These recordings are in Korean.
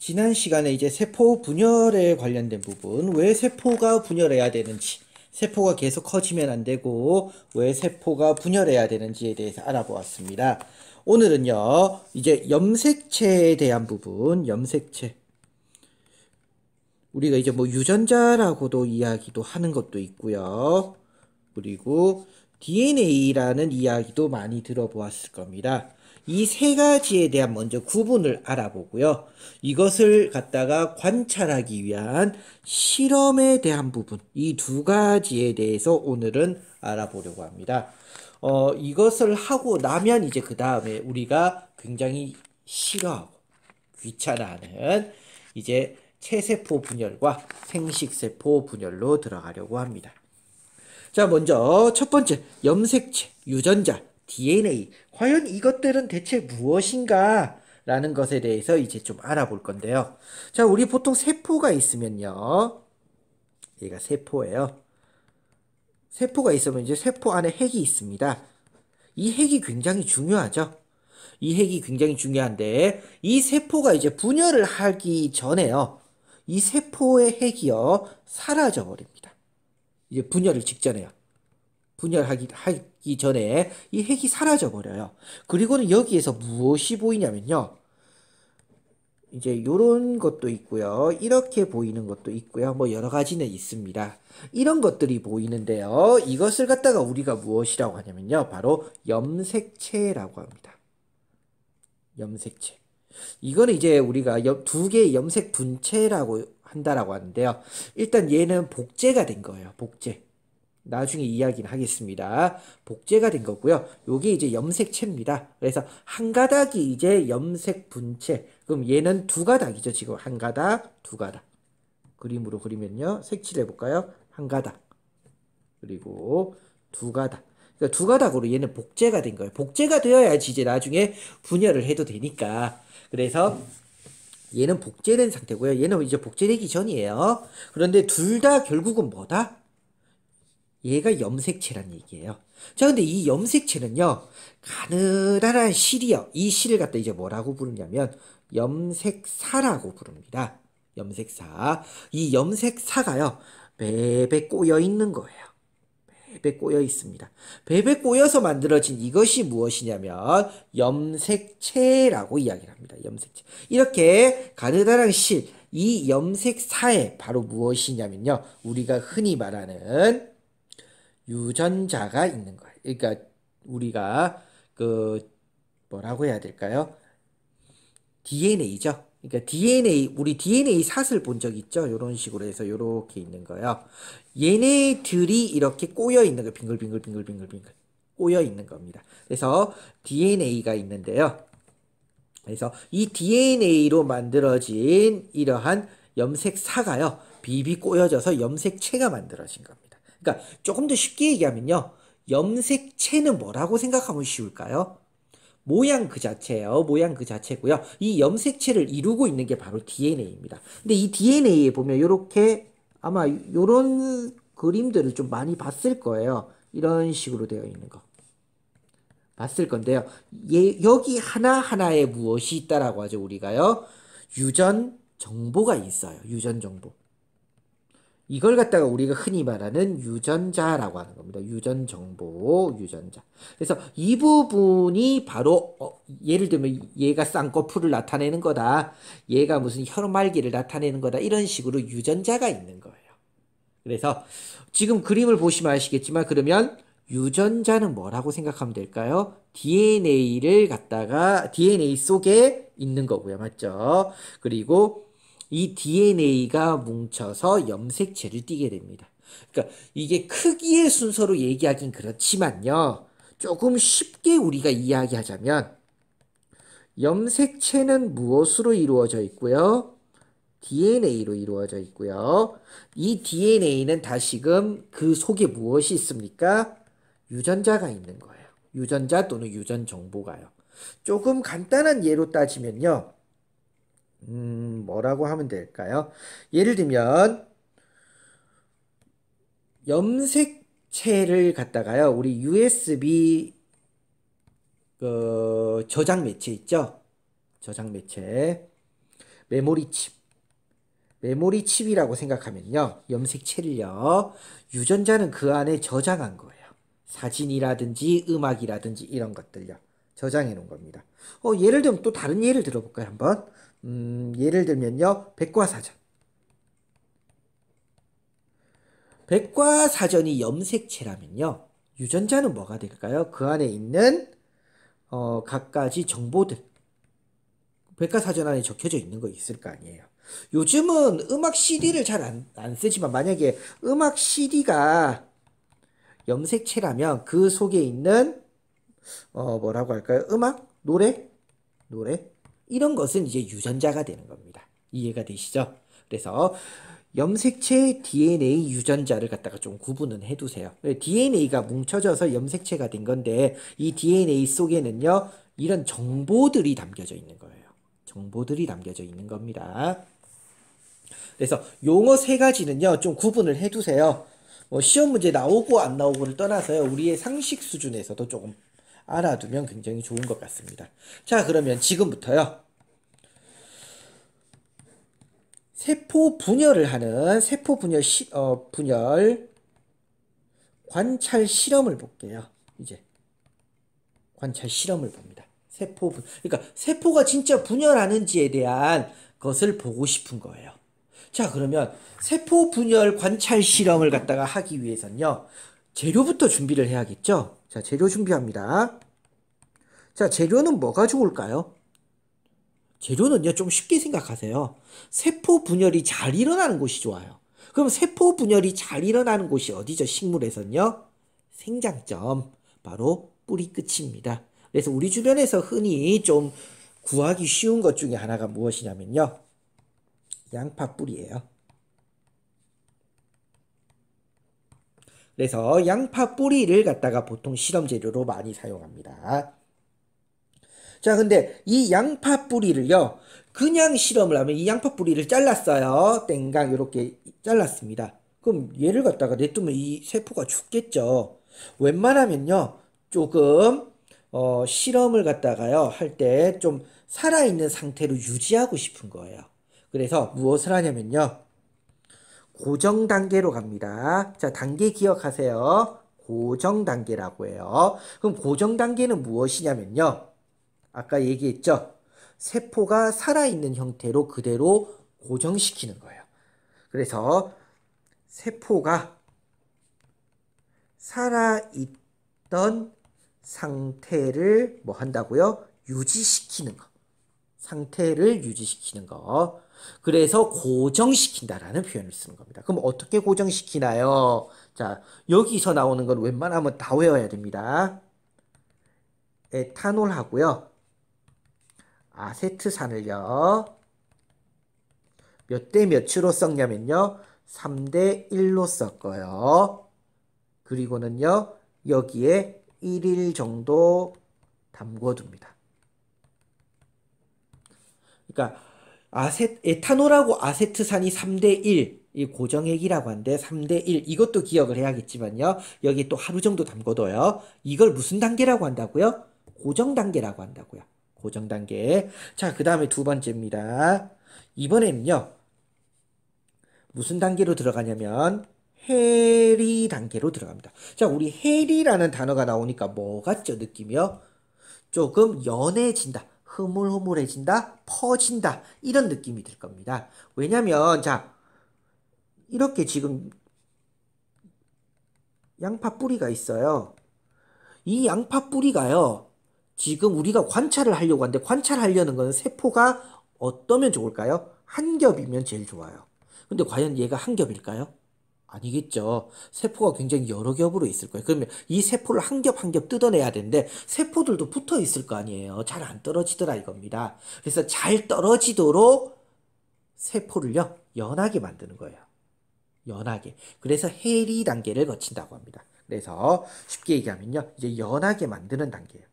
지난 시간에 이제 세포 분열에 관련된 부분, 왜 세포가 분열해야 되는지, 세포가 계속 커지면 안 되고, 왜 세포가 분열해야 되는지에 대해서 알아보았습니다. 오늘은요, 이제 염색체에 대한 부분, 염색체. 우리가 이제 뭐 유전자라고도 이야기도 하는 것도 있고요. 그리고 DNA라는 이야기도 많이 들어보았을 겁니다. 이 세 가지에 대한 먼저 구분을 알아보고요. 이것을 갖다가 관찰하기 위한 실험에 대한 부분, 이 두 가지에 대해서 오늘은 알아보려고 합니다. 이것을 하고 나면 이제 그 다음에 우리가 굉장히 싫어하고 귀찮아하는 이제 체세포 분열과 생식세포 분열로 들어가려고 합니다. 자, 먼저 첫 번째, 염색체, 유전자, DNA. 과연 이것들은 대체 무엇인가? 라는 것에 대해서 이제 좀 알아볼 건데요. 자, 우리 보통 세포가 있으면요. 얘가 세포예요. 세포가 있으면 이제 세포 안에 핵이 있습니다. 이 핵이 굉장히 중요하죠. 이 핵이 굉장히 중요한데, 이 세포가 이제 분열을 하기 전에요. 이 세포의 핵이요, 사라져 버립니다. 이제 분열을 직전에요. 하기 전에 이 핵이 사라져 버려요. 그리고는 여기에서 무엇이 보이냐면요. 이제 요런 것도 있고요. 이렇게 보이는 것도 있고요. 뭐 여러 가지는 있습니다. 이런 것들이 보이는데요. 이것을 갖다가 우리가 무엇이라고 하냐면요. 바로 염색체라고 합니다. 염색체. 이거는 이제 우리가 두 개의 염색 분체라고 한다라고 하는데요. 일단 얘는 복제가 된 거예요. 복제. 나중에 이야기는 하겠습니다. 복제가 된 거고요. 요게 이제 염색체입니다. 그래서 한 가닥이 이제 염색 분체. 그럼 얘는 두 가닥이죠. 지금 한 가닥, 두 가닥. 그림으로 그리면요. 색칠해 볼까요? 한 가닥. 그리고 두 가닥. 그러니까 두 가닥으로 얘는 복제가 된 거예요. 복제가 되어야지 이제 나중에 분열을 해도 되니까. 그래서 얘는 복제된 상태고요. 얘는 이제 복제되기 전이에요. 그런데 둘 다 결국은 뭐다? 얘가 염색체란 얘기예요. 자, 근데 이 염색체는요, 가느다란 실이요. 이 실을 갖다 이제 뭐라고 부르냐면, 염색사라고 부릅니다. 염색사. 이 염색사가요, 베베 꼬여 있는 거예요. 베베 꼬여 있습니다. 베베 꼬여서 만들어진 이것이 무엇이냐면, 염색체라고 이야기를 합니다. 염색체. 이렇게 가느다란 실, 이 염색사에 바로 무엇이냐면요, 우리가 흔히 말하는 유전자가 있는 거예요. 그러니까 우리가 그 뭐라고 해야 될까요? DNA죠. 그러니까 DNA 우리 DNA 샷을 본 적 있죠? 이런 식으로 해서 이렇게 있는 거예요. 얘네들이 이렇게 꼬여 있는 거 빙글빙글 꼬여 있는 겁니다. 그래서 DNA가 있는데요. 그래서 이 DNA로 만들어진 이러한 염색사가요. 비비 꼬여져서 염색체가 만들어진 겁니다. 그러니까 조금 더 쉽게 얘기하면요. 염색체는 뭐라고 생각하면 쉬울까요? 모양 그 자체예요. 모양 그 자체고요. 이 염색체를 이루고 있는 게 바로 DNA입니다. 근데 이 DNA에 보면 이렇게 아마 이런 그림들을 좀 많이 봤을 거예요. 이런 식으로 되어 있는 거. 봤을 건데요. 여기 하나하나에 무엇이 있다라고 하죠, 우리가요? 유전 정보가 있어요. 유전 정보. 이걸 갖다가 우리가 흔히 말하는 유전자라고 하는 겁니다. 유전 정보, 유전자. 그래서 이 부분이 바로 예를 들면 얘가 쌍꺼풀을 나타내는 거다. 얘가 무슨 혈말기를 나타내는 거다. 이런 식으로 유전자가 있는 거예요. 그래서 지금 그림을 보시면 아시겠지만 그러면 유전자는 뭐라고 생각하면 될까요? DNA를 갖다가 DNA 속에 있는 거고요. 맞죠? 그리고 이 DNA가 뭉쳐서 염색체를 띠게 됩니다. 그러니까 이게 크기의 순서로 얘기하긴 그렇지만요. 조금 쉽게 우리가 이야기하자면 염색체는 무엇으로 이루어져 있고요? DNA로 이루어져 있고요. 이 DNA는 다시금 그 속에 무엇이 있습니까? 유전자가 있는 거예요. 유전자 또는 유전 정보가요. 조금 간단한 예로 따지면요. 뭐라고 하면 될까요? 예를 들면 염색체를 갖다가요. 우리 USB 저장 매체 있죠? 저장 매체. 메모리 칩. 메모리 칩이라고 생각하면요. 염색체를요. 유전자는 그 안에 저장한 거예요. 사진이라든지 음악이라든지 이런 것들요. 저장해 놓은 겁니다. 예를 들면 또 다른 예를 들어볼까요, 한번? 예를 들면요. 백과사전. 백과사전이 염색체라면요. 유전자는 뭐가 될까요? 그 안에 있는 갖가지 정보들. 백과사전 안에 적혀져 있는 거 있을 거 아니에요. 요즘은 음악 CD를 잘 안 쓰지만 만약에 음악 CD가 염색체라면 그 속에 있는 뭐라고 할까요? 음악? 노래? 이런 것은 이제 유전자가 되는 겁니다. 이해가 되시죠? 그래서 염색체 DNA 유전자를 갖다가 좀 구분은 해두세요. DNA가 뭉쳐져서 염색체가 된 건데 이 DNA 속에는요 이런 정보들이 담겨져 있는 거예요. 정보들이 담겨져 있는 겁니다. 그래서 용어 세 가지는요 좀 구분을 해두세요. 시험 문제 나오고 안 나오고를 떠나서요 우리의 상식 수준에서도 조금 알아두면 굉장히 좋은 것 같습니다. 자, 그러면 지금부터요 세포 분열을 하는 세포 분열 분열 관찰 실험을 볼게요. 이제 관찰 실험을 봅니다. 그러니까 세포가 진짜 분열하는지에 대한 것을 보고 싶은 거예요. 자, 그러면 세포 분열 관찰 실험을 갖다가 하기 위해서는요. 재료부터 준비를 해야겠죠? 자, 재료 준비합니다. 자, 재료는 뭐가 좋을까요? 재료는요, 좀 쉽게 생각하세요. 세포 분열이 잘 일어나는 곳이 좋아요. 그럼 세포 분열이 잘 일어나는 곳이 어디죠? 식물에서는요? 생장점, 바로 뿌리 끝입니다. 그래서 우리 주변에서 흔히 좀 구하기 쉬운 것 중에 하나가 무엇이냐면요. 양파 뿌리예요. 그래서 양파 뿌리를 갖다가 보통 실험 재료로 많이 사용합니다. 자, 근데 이 양파 뿌리를요, 그냥 실험을 하면 이 양파 뿌리를 잘랐어요. 땡강, 이렇게 잘랐습니다. 그럼 얘를 갖다가 냅두면 이 세포가 죽겠죠. 웬만하면요, 조금, 실험을 갖다가요, 할 때 좀 살아있는 상태로 유지하고 싶은 거예요. 그래서 무엇을 하냐면요, 고정 단계로 갑니다. 자, 단계 기억하세요. 고정 단계라고 해요. 그럼 고정 단계는 무엇이냐면요. 아까 얘기했죠? 세포가 살아있는 형태로 그대로 고정시키는 거예요. 그래서 세포가 살아있던 상태를 뭐 한다고요? 유지시키는 거. 상태를 유지시키는 거. 그래서 고정시킨다라는 표현을 쓰는 겁니다. 그럼 어떻게 고정시키나요? 자, 여기서 나오는 건 웬만하면 다 외워야 됩니다. 에탄올 하고요. 아세트산을요. 몇 대 몇으로 섞냐면요. 3대 1로 섞어요. 그리고는요. 여기에 1일 정도 담궈둡니다. 그러니까 에탄올하고 아세트산이 3대 1, 이 고정액이라고 하는데 3대 1, 이것도 기억을 해야겠지만요. 여기 또 하루 정도 담궈둬요. 이걸 무슨 단계라고 한다고요? 고정 단계라고 한다고요. 고정 단계. 자, 그 다음에 두 번째입니다. 이번에는요. 무슨 단계로 들어가냐면 해리 단계로 들어갑니다. 자, 우리 해리라는 단어가 나오니까 뭐 같죠? 느낌이요? 조금 연해진다. 흐물흐물해진다. 퍼진다. 이런 느낌이 들 겁니다. 왜냐면 자, 이렇게 지금 양파 뿌리가 있어요. 이 양파 뿌리가요. 지금 우리가 관찰을 하려고 하는데 관찰하려는 건 세포가 어떠면 좋을까요? 한 겹이면 제일 좋아요. 근데 과연 얘가 한 겹일까요? 아니겠죠. 세포가 굉장히 여러 겹으로 있을 거예요. 그러면 이 세포를 한 겹 한 겹 뜯어내야 되는데 세포들도 붙어 있을 거 아니에요. 잘 안 떨어지더라 이겁니다. 그래서 잘 떨어지도록 세포를요, 연하게 만드는 거예요. 연하게. 그래서 해리 단계를 거친다고 합니다. 그래서 쉽게 얘기하면요, 이제 연하게 만드는 단계예요.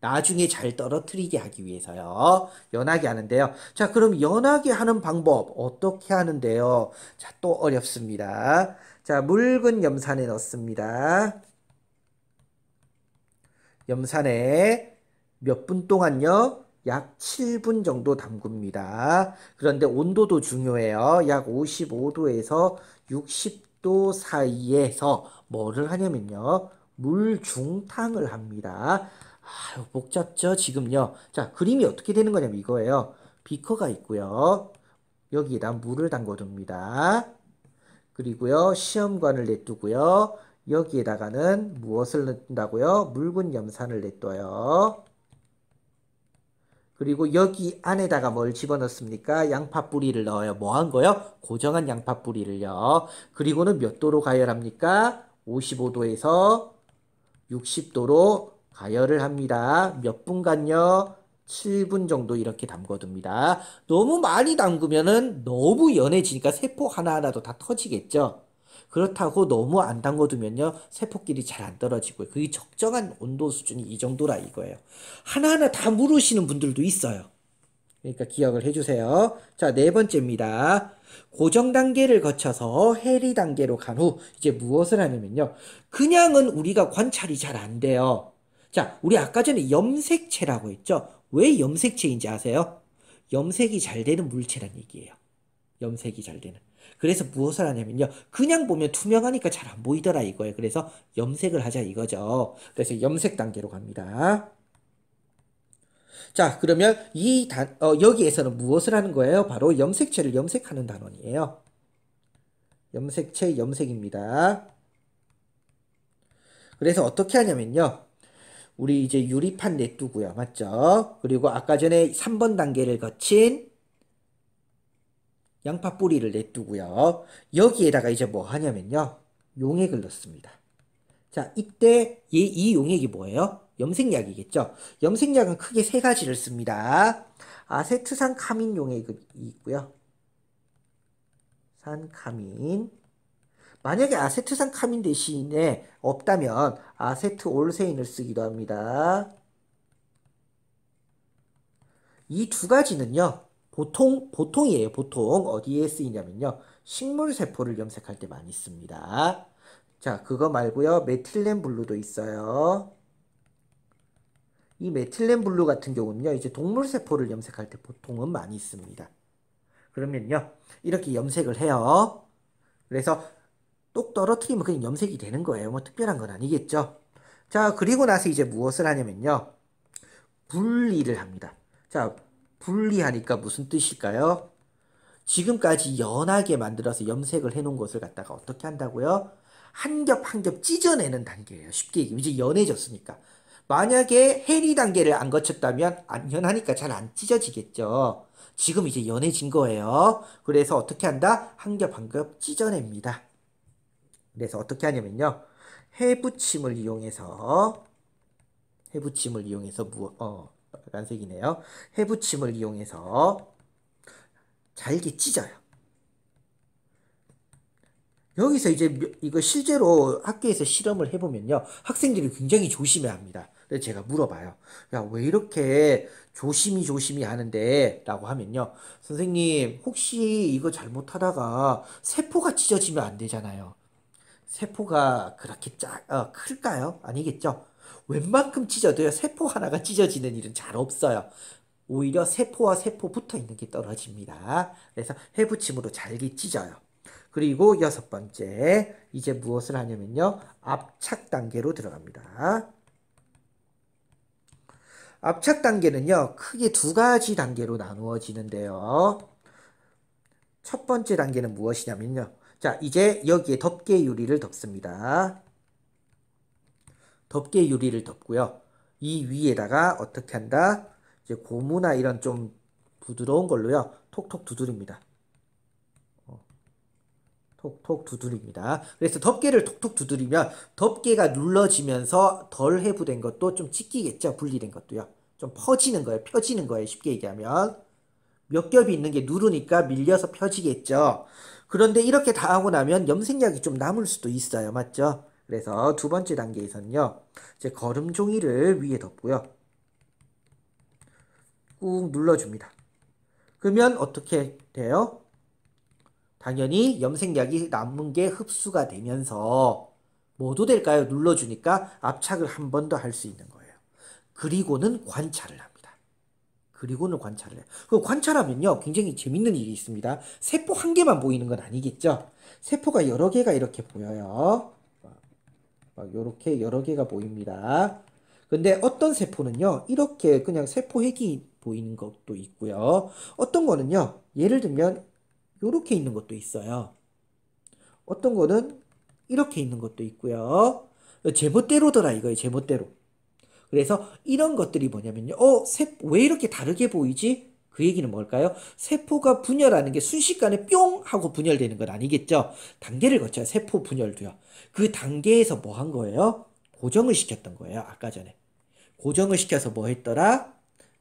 나중에 잘 떨어뜨리게 하기 위해서요. 연하게 하는데요. 자, 그럼 연하게 하는 방법 어떻게 하는데요? 자, 또 어렵습니다. 자, 묽은 염산에 넣습니다. 염산에 몇 분 동안요? 약 7분 정도 담굽니다. 그런데 온도도 중요해요. 약 55도에서 60도 사이에서 뭐를 하냐면요. 물 중탕을 합니다. 아유, 복잡죠, 지금요. 자, 그림이 어떻게 되는 거냐면 이거예요. 비커가 있고요. 여기에다 물을 담궈둡니다. 그리고요, 시험관을 냅두고요. 여기에다가는 무엇을 넣는다고요? 묽은 염산을 냅둬요. 그리고 여기 안에다가 뭘 집어넣습니까? 양파 뿌리를 넣어요. 뭐 한 거요? 고정한 양파 뿌리를요. 그리고는 몇 도로 가열합니까? 55도에서 60도로 가열을 합니다. 몇 분간요? 7분 정도 이렇게 담궈둡니다. 너무 많이 담그면은 너무 연해지니까 세포 하나하나도 다 터지겠죠. 그렇다고 너무 안 담궈두면요, 세포끼리 잘 안 떨어지고요. 그게 적정한 온도 수준이 이 정도라 이거예요. 하나하나 다 물으시는 분들도 있어요. 그러니까 기억을 해주세요. 자, 네 번째입니다. 고정 단계를 거쳐서 해리 단계로 간 후 이제 무엇을 하냐면요. 그냥은 우리가 관찰이 잘 안 돼요. 자, 우리 아까 전에 염색체라고 했죠. 왜 염색체인지 아세요? 염색이 잘 되는 물체란 얘기예요. 염색이 잘 되는. 그래서 무엇을 하냐면요. 그냥 보면 투명하니까 잘 안 보이더라 이거예요. 그래서 염색을 하자 이거죠. 그래서 염색 단계로 갑니다. 자, 그러면 여기에서는 무엇을 하는 거예요? 바로 염색체를 염색하는 단원이에요. 염색체 염색입니다. 그래서 어떻게 하냐면요. 우리 이제 유리판 냅두고요. 맞죠? 그리고 아까 전에 3번 단계를 거친 양파 뿌리를 냅두고요. 여기에다가 이제 뭐 하냐면요. 용액을 넣습니다. 자, 이때 이 용액이 뭐예요? 염색약이겠죠? 염색약은 크게 세 가지를 씁니다. 아세트산 카민 용액이 있고요. 산카민. 만약에 아세트산 카민 대신에 없다면 아세트올세인을 쓰기도 합니다. 이 두 가지는요. 보통이에요. 보통 어디에 쓰이냐면요. 식물 세포를 염색할 때 많이 씁니다. 자, 그거 말고요. 메틸렌 블루도 있어요. 이 메틸렌 블루 같은 경우는요. 이제 동물 세포를 염색할 때 보통은 많이 씁니다. 그러면요. 이렇게 염색을 해요. 그래서 똑 떨어뜨리면 그냥 염색이 되는 거예요. 뭐 특별한 건 아니겠죠. 자, 그리고 나서 이제 무엇을 하냐면요. 분리를 합니다. 자, 분리하니까 무슨 뜻일까요? 지금까지 연하게 만들어서 염색을 해놓은 것을 갖다가 어떻게 한다고요? 한 겹 한 겹 찢어내는 단계예요. 쉽게 얘기하면 이제 연해졌으니까. 만약에 해리 단계를 안 거쳤다면 안 연하니까 잘 안 찢어지겠죠. 지금 이제 연해진 거예요. 그래서 어떻게 한다? 한 겹 한 겹 찢어냅니다. 그래서 어떻게 하냐면요. 해붙임을 이용해서 빨간색이네요. 해붙임을 이용해서 잘게 찢어요. 여기서 이제 이거 실제로 학교에서 실험을 해보면요. 학생들이 굉장히 조심해 합니다. 그래서 제가 물어봐요. 야, 왜 이렇게 조심히 하는데? 라고 하면요. 선생님, 혹시 이거 잘못하다가 세포가 찢어지면 안 되잖아요. 세포가 그렇게 클까요? 아니겠죠? 웬만큼 찢어도요, 세포 하나가 찢어지는 일은 잘 없어요. 오히려 세포와 세포 붙어 있는 게 떨어집니다. 그래서 해붙임으로 잘게 찢어요. 그리고 여섯 번째, 이제 무엇을 하냐면요, 압착 단계로 들어갑니다. 압착 단계는요, 크게 두 가지 단계로 나누어지는데요. 첫 번째 단계는 무엇이냐면요. 자, 이제 여기에 덮개 유리를 덮습니다. 덮개 유리를 덮고요. 이 위에다가 어떻게 한다? 이제 고무나 이런 좀 부드러운 걸로요. 톡톡 두드립니다. 톡톡 두드립니다. 그래서 덮개를 톡톡 두드리면 덮개가 눌러지면서 덜 해부된 것도 좀 찢기겠죠. 분리된 것도요. 좀 퍼지는 거예요. 펴지는 거예요. 쉽게 얘기하면. 몇 겹이 있는 게 누르니까 밀려서 펴지겠죠. 그런데 이렇게 다 하고 나면 염색약이 좀 남을 수도 있어요. 맞죠? 그래서 두 번째 단계에서는요. 이제 거름 종이를 위에 덮고요. 꾹 눌러줍니다. 그러면 어떻게 돼요? 당연히 염색약이 남은 게 흡수가 되면서 뭐도 될까요? 눌러주니까 압착을 한 번 더 할 수 있는 거예요. 그리고는 관찰을 합니다. 그리고는 관찰을 해요. 그 관찰하면요, 굉장히 재밌는 일이 있습니다. 세포 한 개만 보이는 건 아니겠죠? 세포가 여러 개가 이렇게 보여요. 이렇게 여러 개가 보입니다. 근데 어떤 세포는요, 이렇게 그냥 세포 핵이 보이는 것도 있고요. 어떤 거는요, 예를 들면 이렇게 있는 것도 있어요. 어떤 거는 이렇게 있는 것도 있고요. 제멋대로더라 이거예요, 제멋대로. 그래서 이런 것들이 뭐냐면요. 왜 이렇게 다르게 보이지? 그 얘기는 뭘까요? 세포가 분열하는 게 순식간에 뿅 하고 분열되는 건 아니겠죠? 단계를 거쳐요. 세포 분열도요. 그 단계에서 뭐 한 거예요? 고정을 시켰던 거예요. 아까 전에. 고정을 시켜서 뭐 했더라?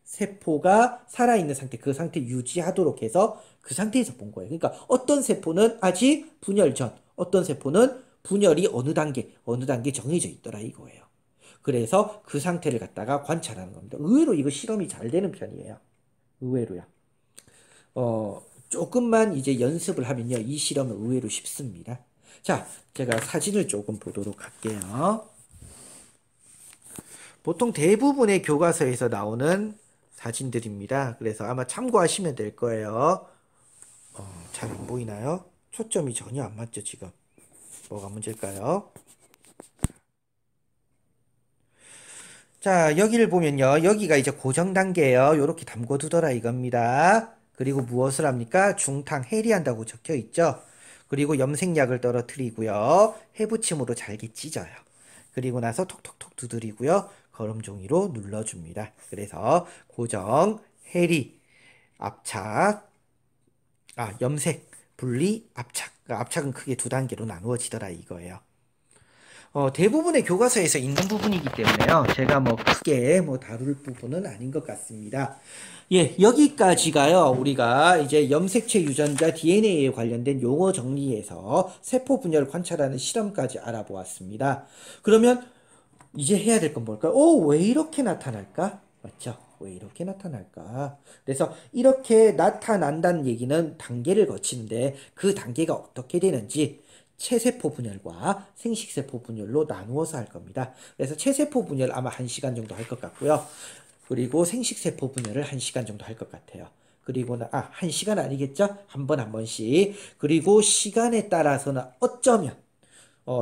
세포가 살아있는 상태, 그 상태 유지하도록 해서 그 상태에서 본 거예요. 그러니까 어떤 세포는 아직 분열 전, 어떤 세포는 분열이 어느 단계 정해져 있더라 이거예요. 그래서 그 상태를 갖다가 관찰하는 겁니다. 의외로 이거 실험이 잘 되는 편이에요. 의외로요. 조금만 이제 연습을 하면요. 이 실험은 의외로 쉽습니다. 자, 제가 사진을 조금 보도록 할게요. 보통 대부분의 교과서에서 나오는 사진들입니다. 그래서 아마 참고하시면 될 거예요. 잘 안 보이나요? 초점이 전혀 안 맞죠, 지금. 뭐가 문제일까요? 자, 여기를 보면요. 여기가 이제 고정 단계예요. 요렇게 담궈두더라 이겁니다. 그리고 무엇을 합니까? 중탕 해리한다고 적혀 있죠. 그리고 염색약을 떨어뜨리고요. 해붙임으로 잘게 찢어요. 그리고 나서 톡톡톡 두드리고요. 거름종이로 눌러줍니다. 그래서 고정, 해리, 압착, 염색, 분리, 압착. 그러니까 압착은 크게 두 단계로 나누어지더라 이거예요. 대부분의 교과서에서 있는 부분이기 때문에요. 제가 뭐 크게 뭐 다룰 부분은 아닌 것 같습니다. 예, 여기까지가요. 우리가 이제 염색체 유전자 DNA에 관련된 용어 정리해서 세포 분열 관찰하는 실험까지 알아보았습니다. 그러면 이제 해야 될 건 뭘까요? 왜 이렇게 나타날까? 맞죠? 왜 이렇게 나타날까? 그래서 이렇게 나타난다는 얘기는 단계를 거치는데 그 단계가 어떻게 되는지 체세포 분열과 생식세포 분열로 나누어서 할 겁니다. 그래서 체세포 분열 아마 1시간 정도 할 것 같고요. 그리고 생식세포 분열을 1시간 정도 할 것 같아요. 그리고 1시간 아니겠죠? 한 번 한 번씩. 그리고 시간에 따라서는 어쩌면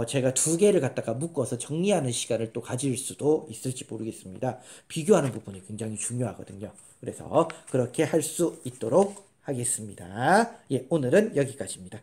제가 두 개를 갖다가 묶어서 정리하는 시간을 또 가질 수도 있을지 모르겠습니다. 비교하는 부분이 굉장히 중요하거든요. 그래서 그렇게 할 수 있도록 하겠습니다. 예, 오늘은 여기까지입니다.